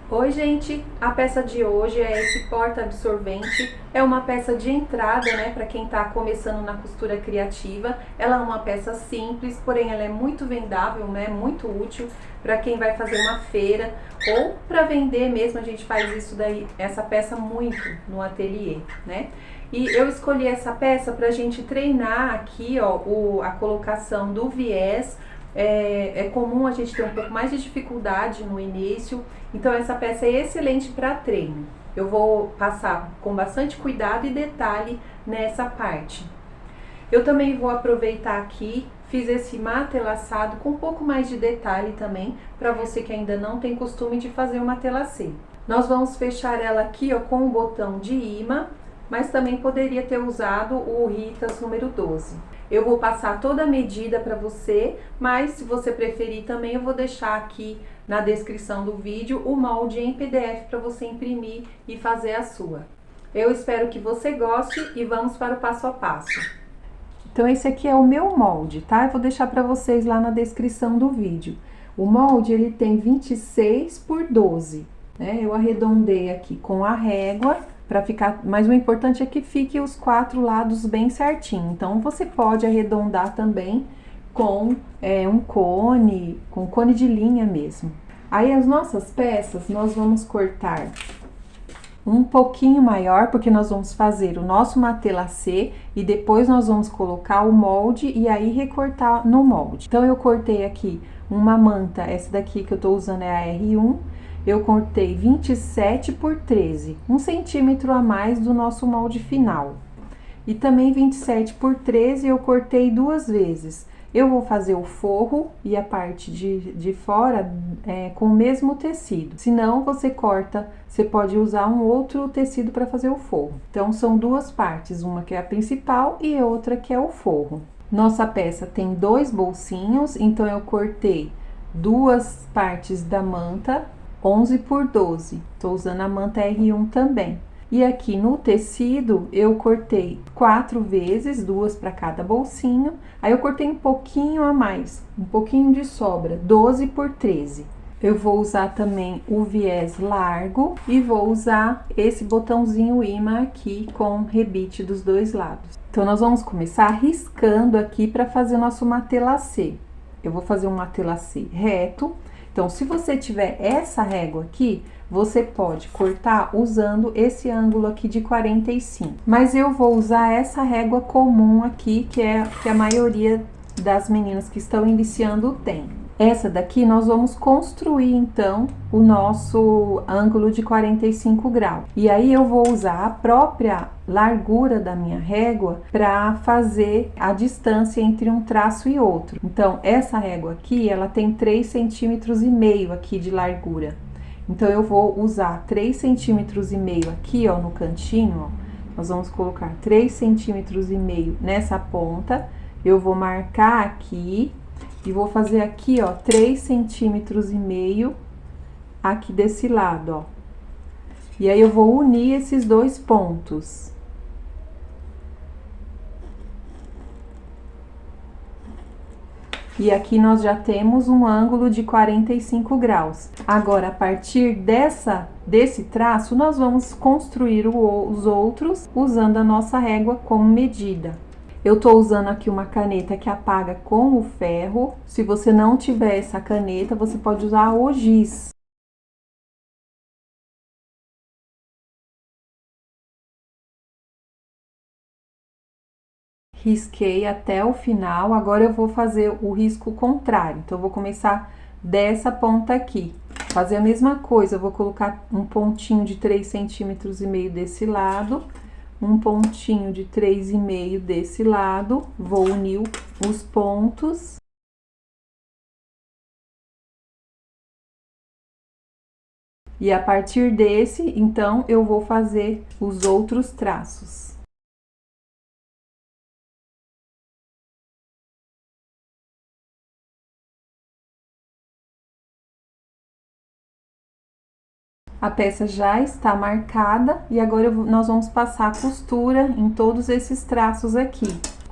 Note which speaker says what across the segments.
Speaker 1: Oi, gente! A peça de hoje é esse porta-absorvente. É uma peça de entrada, né, para quem está começando na costura criativa. Ela é uma peça simples, porém ela é muito vendável, né, muito útil para quem vai fazer uma feira ou para vender mesmo. A gente faz isso daí, essa peça muito no ateliê, né? E eu escolhi essa peça para a gente treinar aqui, ó, a colocação do viés. É comum a gente ter um pouco mais de dificuldade no início, então essa peça é excelente para treino. Eu vou passar com bastante cuidado e detalhe nessa parte. Eu também vou aproveitar aqui, fiz esse matelaçado com um pouco mais de detalhe também, para você que ainda não tem costume de fazer o matelacê. Nós vamos fechar ela aqui, ó, com o botão de imã, mas também poderia ter usado o Ritas número 12. Eu vou passar toda a medida para você, mas se você preferir também eu vou deixar aqui na descrição do vídeo o molde em PDF para você imprimir e fazer a sua. Eu espero que você goste e vamos para o passo a passo. Então esse aqui é o meu molde, tá? Eu vou deixar para vocês lá na descrição do vídeo. O molde ele tem 26 por 12, né? Eu arredondei aqui com a régua para ficar, mas o importante é que fique os 4 lados bem certinho. Então você pode arredondar também com um cone, com cone de linha mesmo. Aí as nossas peças nós vamos cortar um pouquinho maior, porque nós vamos fazer o nosso matelacê e depois nós vamos colocar o molde e aí recortar no molde. Então eu cortei aqui uma manta, essa daqui que eu tô usando é a R1, eu cortei 27 por 13, 1 centímetro a mais do nosso molde final. E também 27 por 13 eu cortei 2 vezes. Eu vou fazer o forro e a parte de fora com o mesmo tecido. Se não, você corta, você pode usar um outro tecido para fazer o forro. Então, são 2 partes, uma que é a principal e outra que é o forro. Nossa peça tem 2 bolsinhos, então eu cortei 2 partes da manta, 11 por 12. Tô usando a manta R1 também. E aqui no tecido eu cortei 4 vezes, 2 para cada bolsinho. Aí eu cortei um pouquinho a mais, um pouquinho de sobra, 12 por 13. Eu vou usar também o viés largo e vou usar esse botãozinho imã aqui com rebite dos 2 lados. Então nós vamos começar riscando aqui para fazer nosso matelacê. Eu vou fazer um matelacê reto. Então, se você tiver essa régua aqui, você pode cortar usando esse ângulo aqui de 45. Mas eu vou usar essa régua comum aqui, que é que a maioria das meninas que estão iniciando tem. Essa daqui nós vamos construir então o nosso ângulo de 45 graus. E aí eu vou usar a própria largura da minha régua para fazer a distância entre um traço e outro. Então essa régua aqui, ela tem 3,5 centímetros aqui de largura. Então eu vou usar 3,5 centímetros aqui, ó, no cantinho, ó. Nós vamos colocar 3,5 centímetros nessa ponta. Eu vou marcar aqui e vou fazer aqui, ó, 3,5 centímetros aqui desse lado, ó. E aí eu vou unir esses 2 pontos. E aqui nós já temos um ângulo de 45 graus. Agora, a partir desse traço, nós vamos construir os outros usando a nossa régua como medida. Eu tô usando aqui uma caneta que apaga com o ferro. Se você não tiver essa caneta, você pode usar o giz. Risquei até o final, agora eu vou fazer o risco contrário. Então, eu vou começar dessa ponta aqui. Fazer a mesma coisa, eu vou colocar um pontinho de 3,5 centímetros desse lado, um pontinho de 3,5 desse lado, vou unir os pontos. E a partir desse, então, eu vou fazer os outros traços. A peça já está marcada e agora nós vamos passar a costura em todos esses traços aqui.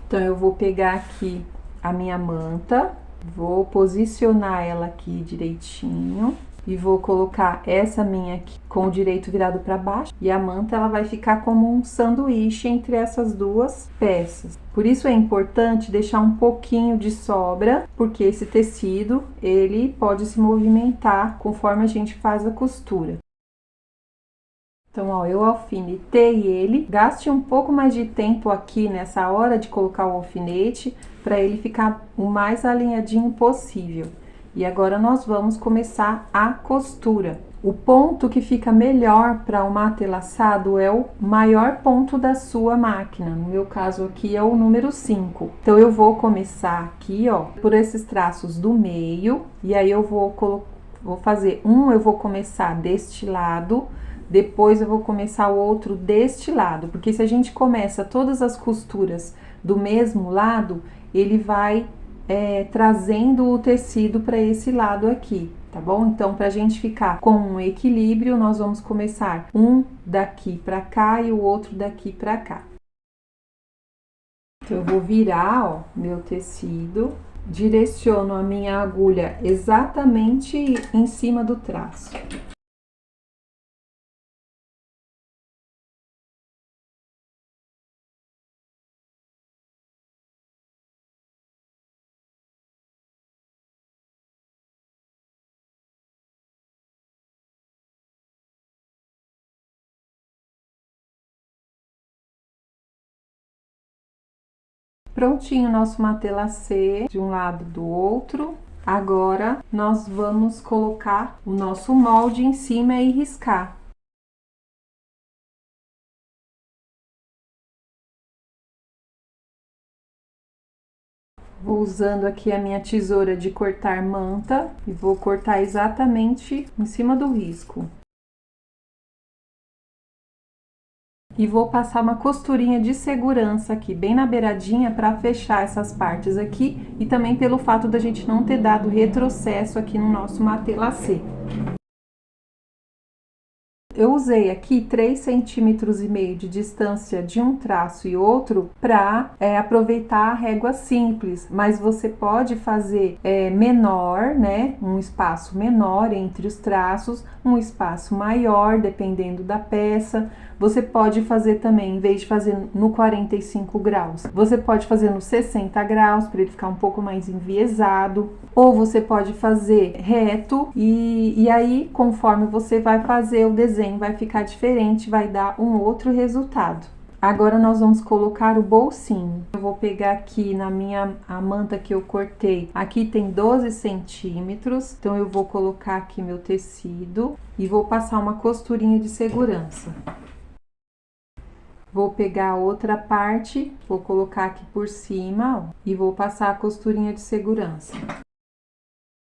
Speaker 1: Então, eu vou pegar aqui a minha manta, vou posicionar ela aqui direitinho e vou colocar essa minha aqui com o direito virado para baixo, e a manta ela vai ficar como um sanduíche entre essas duas peças. Por isso é importante deixar um pouquinho de sobra, porque esse tecido ele pode se movimentar conforme a gente faz a costura. Então, ó, eu alfinetei ele, gaste um pouco mais de tempo aqui nessa hora de colocar o alfinete, para ele ficar o mais alinhadinho possível. E agora nós vamos começar a costura. O ponto que fica melhor para o mate laçado é o maior ponto da sua máquina. No meu caso aqui é o número 5. Então, eu vou começar aqui, ó, por esses traços do meio, e aí eu vou fazer eu vou começar deste lado, depois eu vou começar o outro deste lado, porque se a gente começa todas as costuras do mesmo lado, ele vai trazendo o tecido para esse lado aqui, tá bom? Então, pra gente ficar com um equilíbrio, nós vamos começar um daqui pra cá e o outro daqui pra cá. Então, eu vou virar, ó, meu tecido, direciono a minha agulha exatamente em cima do traço. Prontinho o nosso matelacê de um lado do outro. Agora, nós vamos colocar o nosso molde em cima e riscar. Vou usando aqui a minha tesoura de cortar manta e vou cortar exatamente em cima do risco. E vou passar uma costurinha de segurança aqui, bem na beiradinha, para fechar essas partes aqui, e também pelo fato da gente não ter dado retrocesso aqui no nosso matelacê. Eu usei aqui 3,5 centímetros de distância de um traço e outro para aproveitar a régua simples, mas você pode fazer menor, né? Um espaço menor entre os traços, um espaço maior, dependendo da peça. Você pode fazer também, em vez de fazer no 45 graus, você pode fazer no 60 graus, para ele ficar um pouco mais enviesado. Ou você pode fazer reto e aí, conforme você vai fazer o desenho, vai ficar diferente, vai dar um outro resultado. Agora, nós vamos colocar o bolsinho. Eu vou pegar aqui a manta que eu cortei. Aqui tem 12 centímetros, então eu vou colocar aqui meu tecido e vou passar uma costurinha de segurança. Vou pegar a outra parte, vou colocar aqui por cima, ó, e vou passar a costurinha de segurança.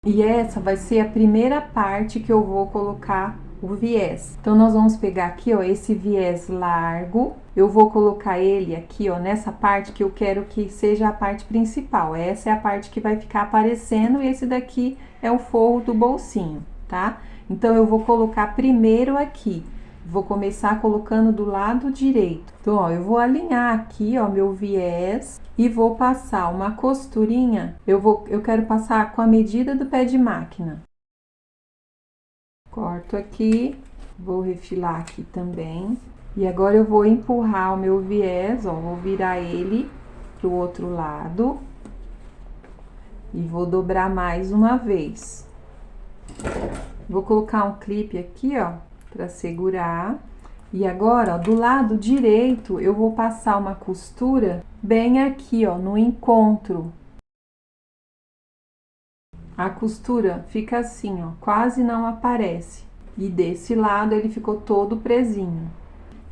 Speaker 1: E essa vai ser a primeira parte que eu vou colocar o viés. Então, nós vamos pegar aqui, ó, esse viés largo. Eu vou colocar ele aqui, ó, nessa parte que eu quero que seja a parte principal. Essa é a parte que vai ficar aparecendo e esse daqui é o forro do bolsinho, tá? Então, eu vou colocar primeiro aqui. Vou começar colocando do lado direito. Então, ó, eu vou alinhar aqui, ó, meu viés e vou passar uma costurinha. Eu quero passar com a medida do pé de máquina. Corto aqui, vou refilar aqui também. E agora eu vou empurrar o meu viés, ó, vou virar ele pro outro lado. E vou dobrar mais uma vez. Vou colocar um clipe aqui, ó, para segurar. E agora, ó, do lado direito, eu vou passar uma costura bem aqui, ó, no encontro. A costura fica assim, ó, quase não aparece. E desse lado ele ficou todo presinho.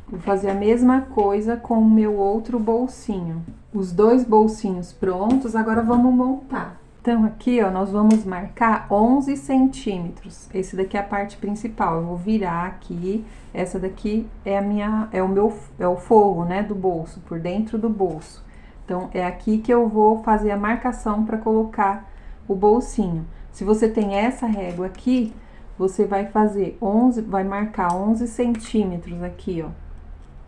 Speaker 1: Vou fazer a mesma coisa com o meu outro bolsinho. Os dois bolsinhos prontos, agora vamos montar. Então, aqui, ó, nós vamos marcar 11 centímetros. Esse daqui é a parte principal. Eu vou virar aqui. Essa daqui é o forro, né, do bolso, por dentro do bolso. Então, é aqui que eu vou fazer a marcação para colocar o bolsinho. Se você tem essa régua aqui, você vai vai marcar 11 centímetros aqui, ó.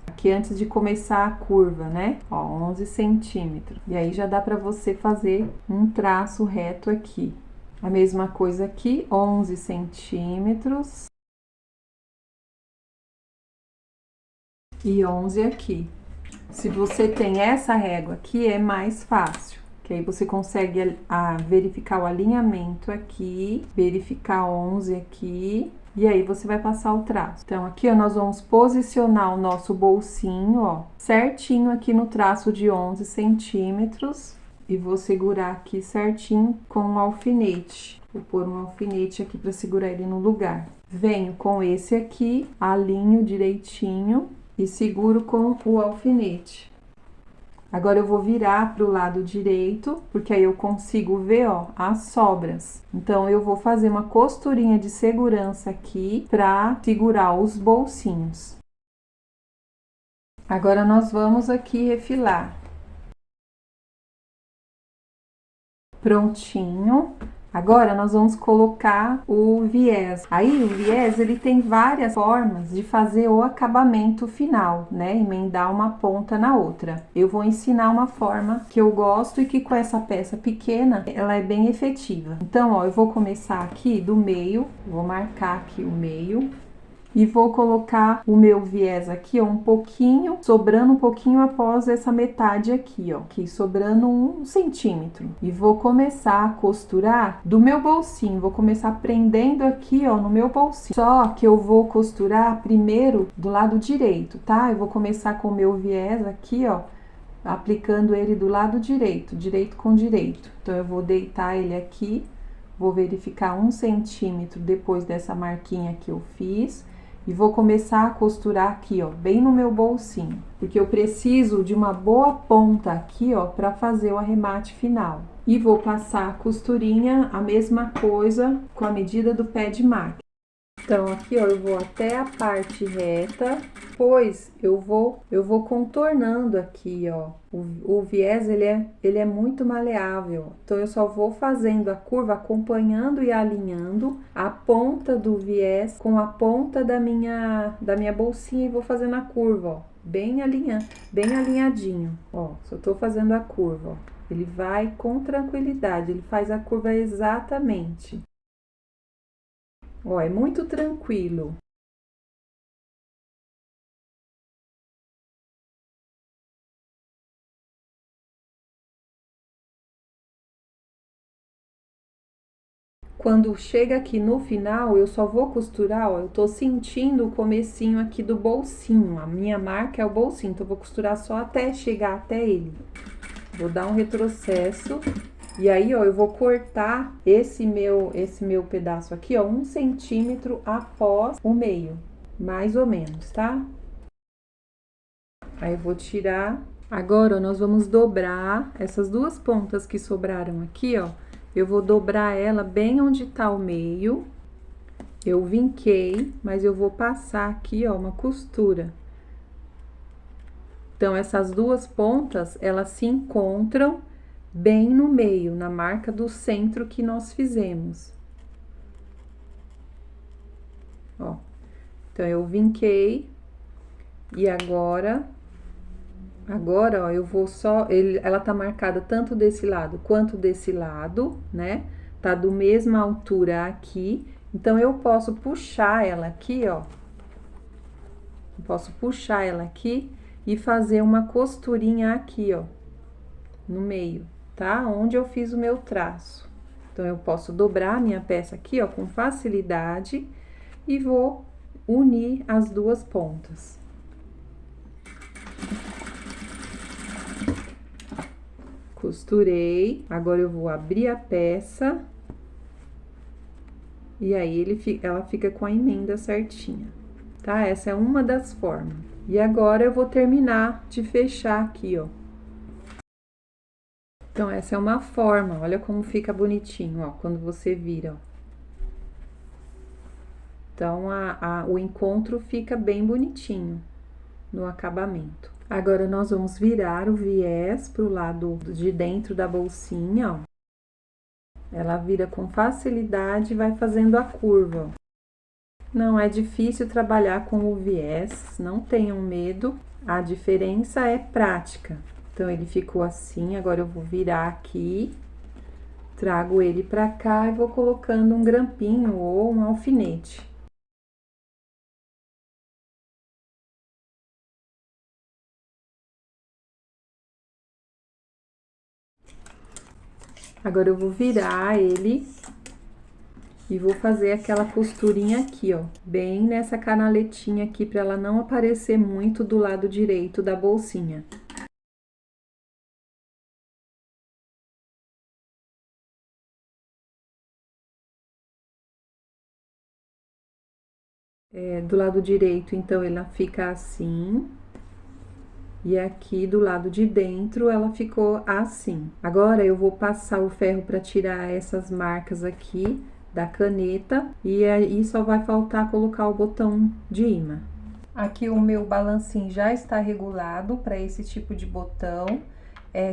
Speaker 1: Aqui antes de começar a curva, né? Ó, 11 centímetros. E aí já dá pra você fazer um traço reto aqui. A mesma coisa aqui, 11 centímetros. E 11 aqui. Se você tem essa régua aqui, é mais fácil, que aí você consegue verificar o alinhamento aqui, verificar 11 aqui, e aí você vai passar o traço. Então, aqui, ó, nós vamos posicionar o nosso bolsinho, ó, certinho aqui no traço de 11 centímetros, e vou segurar aqui certinho com um alfinete. Vou pôr um alfinete aqui para segurar ele no lugar. Venho com esse aqui, alinho direitinho e seguro com o alfinete. Agora eu vou virar para o lado direito, porque aí eu consigo ver, ó, as sobras. Então, eu vou fazer uma costurinha de segurança aqui para segurar os bolsinhos. Agora, nós vamos aqui refilar. Prontinho. Agora, nós vamos colocar o viés. Aí, o viés, ele tem várias formas de fazer o acabamento final, né? Emendar uma ponta na outra. Eu vou ensinar uma forma que eu gosto e que com essa peça pequena, ela é bem efetiva. Então, ó, eu vou começar aqui do meio, vou marcar aqui o meio. E vou colocar o meu viés aqui, ó, um pouquinho, sobrando um pouquinho após essa metade aqui, ó, aqui sobrando 1 centímetro. E vou começar a costurar do meu bolsinho, vou começar prendendo aqui, ó, no meu bolsinho. Só que eu vou costurar primeiro do lado direito, tá? Eu vou começar com o meu viés aqui, ó, aplicando ele do lado direito, direito com direito. Então, eu vou deitar ele aqui, vou verificar 1 centímetro depois dessa marquinha que eu fiz. E vou começar a costurar aqui, ó, bem no meu bolsinho, porque eu preciso de uma boa ponta aqui, ó, para fazer o arremate final. E vou passar a costurinha, a mesma coisa, com a medida do pé de máquina. Então, aqui, ó, eu vou até a parte reta, depois eu vou contornando aqui, ó. O viés, ele é muito maleável, então eu só vou fazendo a curva, acompanhando e alinhando a ponta do viés com a ponta da minha bolsinha e vou fazendo a curva, ó, bem alinhadinho, ó, só tô fazendo a curva, ó. Ele vai com tranquilidade, ele faz a curva exatamente. Ó, é muito tranquilo. Quando chega aqui no final, eu só vou costurar, ó, eu tô sentindo o comecinho aqui do bolsinho. A minha marca é o bolsinho, então eu vou costurar só até chegar até ele. Vou dar um retrocesso. E aí, ó, eu vou cortar esse meu pedaço aqui, ó, 1 centímetro após o meio, mais ou menos, tá? Aí, eu vou tirar. Agora, ó, nós vamos dobrar essas duas pontas que sobraram aqui, ó. Eu vou dobrar ela bem onde tá o meio. Eu vinquei, mas eu vou passar aqui, ó, uma costura. Então, essas duas pontas, elas se encontram bem no meio, na marca do centro que nós fizemos. Ó, então, eu vinquei e agora, ó, eu vou só, ela tá marcada tanto desse lado quanto desse lado, né? Tá do mesma altura aqui, então, eu posso puxar ela aqui, ó. Eu posso puxar ela aqui e fazer uma costurinha aqui, ó, no meio, tá? Onde eu fiz o meu traço. Então, eu posso dobrar a minha peça aqui, ó, com facilidade e vou unir as duas pontas. Costurei, agora eu vou abrir a peça e aí ela fica com a emenda certinha, tá? Essa é uma das formas. E agora eu vou terminar de fechar aqui, ó. Então, essa é uma forma, olha como fica bonitinho, ó, quando você vira, ó. Então, o encontro fica bem bonitinho no acabamento. Agora, nós vamos virar o viés pro lado de dentro da bolsinha, ó. Ela vira com facilidade e vai fazendo a curva, ó. Não é difícil trabalhar com o viés, não tenham medo, a diferença é prática. Então, ele ficou assim, agora eu vou virar aqui, Trago ele pra cá e vou colocando um grampinho ou um alfinete. Agora eu vou virar ele e vou fazer aquela costurinha aqui, ó, bem nessa canaletinha aqui, pra ela não aparecer muito do lado direito da bolsinha. Do lado direito, então, ela fica assim. E aqui do lado de dentro, ela ficou assim. Agora, eu vou passar o ferro para tirar essas marcas aqui da caneta. E aí, só vai faltar colocar o botão de imã. Aqui o meu balancinho já está regulado para esse tipo de botão.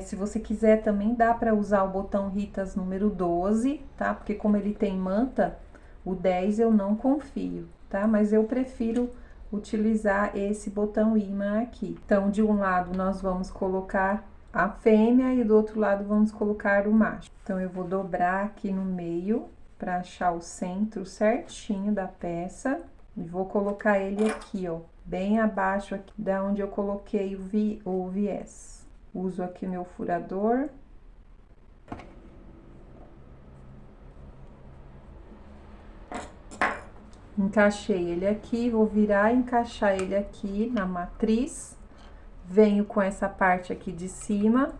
Speaker 1: Se você quiser também dá para usar o botão Ritas número 12, tá? Porque como ele tem manta, o 10 eu não confio, tá? Mas eu prefiro utilizar esse botão imã aqui. Então, de um lado nós vamos colocar a fêmea e do outro lado vamos colocar o macho. Então, eu vou dobrar aqui no meio para achar o centro certinho da peça e vou colocar ele aqui, ó, bem abaixo aqui da onde eu coloquei o viés. Uso aqui meu furador. Encaixei ele aqui, vou virar e encaixar ele aqui na matriz. Venho com essa parte aqui de cima,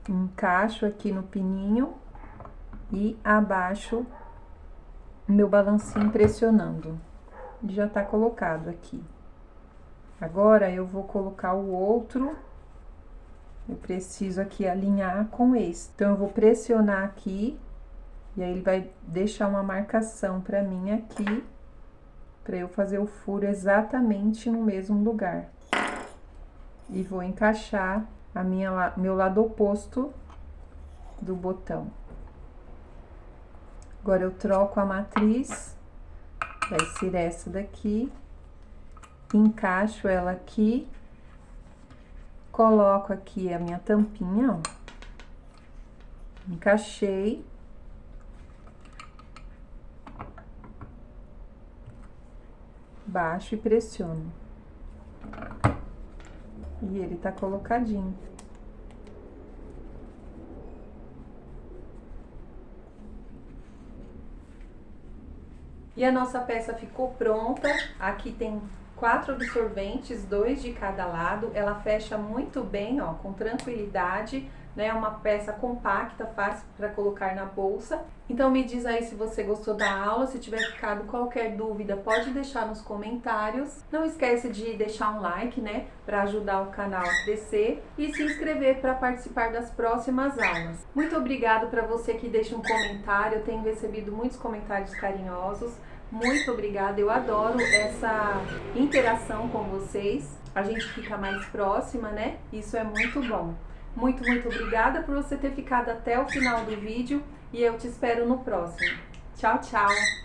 Speaker 1: encaixo aqui no pininho e abaixo meu balancinho pressionando. Já tá colocado aqui. Agora, eu vou colocar o outro. Eu preciso aqui alinhar com esse. Então, eu vou pressionar aqui. E aí, ele vai deixar uma marcação pra mim aqui, pra eu fazer o furo exatamente no mesmo lugar. E vou encaixar meu lado oposto do botão. Agora, eu troco a matriz, vai ser essa daqui. Encaixo ela aqui, coloco aqui a minha tampinha, ó. Encaixei. Baixo e pressiono. E ele tá colocadinho. E a nossa peça ficou pronta. Aqui tem 4 absorventes, 2 de cada lado. Ela fecha muito bem, ó, com tranquilidade, né? É uma peça compacta, fácil para colocar na bolsa. Então me diz aí se você gostou da aula, se tiver ficado qualquer dúvida, pode deixar nos comentários. Não esquece de deixar um like, né, para ajudar o canal a crescer e se inscrever para participar das próximas aulas. Muito obrigado para você que deixa um comentário, eu tenho recebido muitos comentários carinhosos. Muito obrigada, eu adoro essa interação com vocês. A gente fica mais próxima, né? Isso é muito bom. Muito obrigada por você ter ficado até o final do vídeo e eu te espero no próximo. Tchau, tchau!